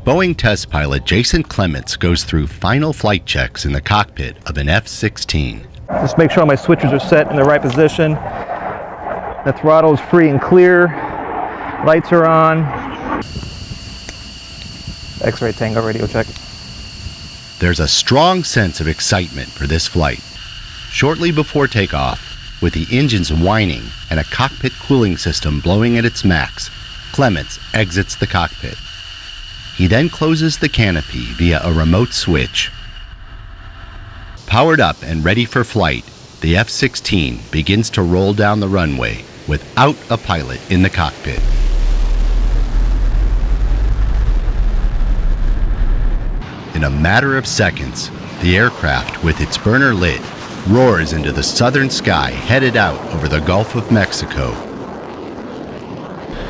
Boeing test pilot Jason Clements goes through final flight checks in the cockpit of an F-16. Just make sure all my switches are set in the right position. The throttle is free and clear. Lights are on. X-ray Tango radio check. There's a strong sense of excitement for this flight. Shortly before takeoff, with the engines whining and a cockpit cooling system blowing at its max, Clements exits the cockpit. He then closes the canopy via a remote switch. Powered up and ready for flight, the F-16 begins to roll down the runway without a pilot in the cockpit. In a matter of seconds, the aircraft, with its burner lit, roars into the southern sky headed out over the Gulf of Mexico.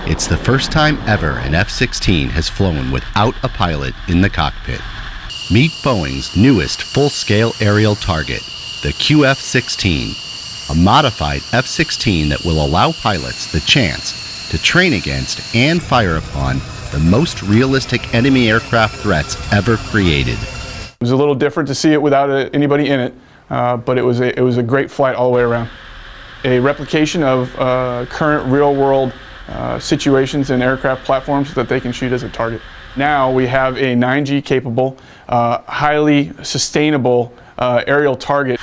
It's the first time ever an F-16 has flown without a pilot in the cockpit. Meet Boeing's newest full-scale aerial target, the QF-16, a modified F-16 that will allow pilots the chance to train against and fire upon the most realistic enemy aircraft threats ever created. It was a little different to see it without anybody in it, but it was a great flight all the way around. A replication of current real-world situations and aircraft platforms that they can shoot as a target. Now we have a 9G capable, highly sustainable aerial target.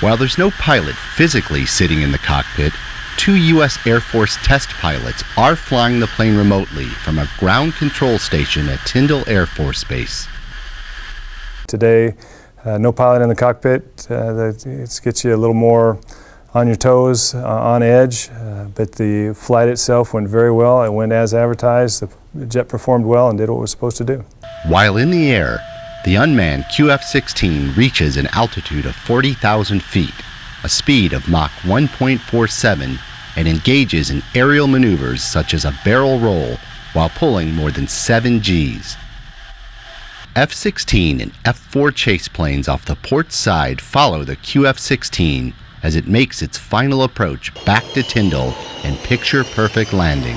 While there's no pilot physically sitting in the cockpit, 2 U.S. Air Force test pilots are flying the plane remotely from a ground control station at Tyndall Air Force Base. Today, no pilot in the cockpit. It gets you a little more on your toes, on edge, but the flight itself went very well. It went as advertised. The jet performed well and did what it was supposed to do. While in the air, the unmanned QF-16 reaches an altitude of 40,000 feet, a speed of Mach 1.47, and engages in aerial maneuvers such as a barrel roll while pulling more than 7 Gs. F-16 and F-4 chase planes off the port side follow the QF-16 as it makes its final approach back to Tyndall and picture-perfect landing.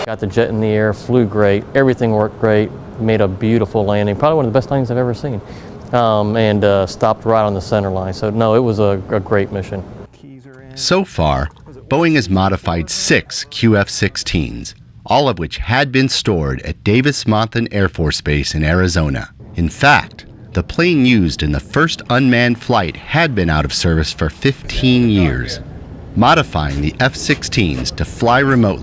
Got the jet in the air, flew great, everything worked great, made a beautiful landing, probably one of the best landings I've ever seen, and stopped right on the center line. So no, it was a great mission. So far, Boeing has modified 6 QF-16s, all of which had been stored at Davis-Monthan Air Force Base in Arizona. In fact, the plane used in the first unmanned flight had been out of service for 15 years. Modifying the F-16s to fly remotely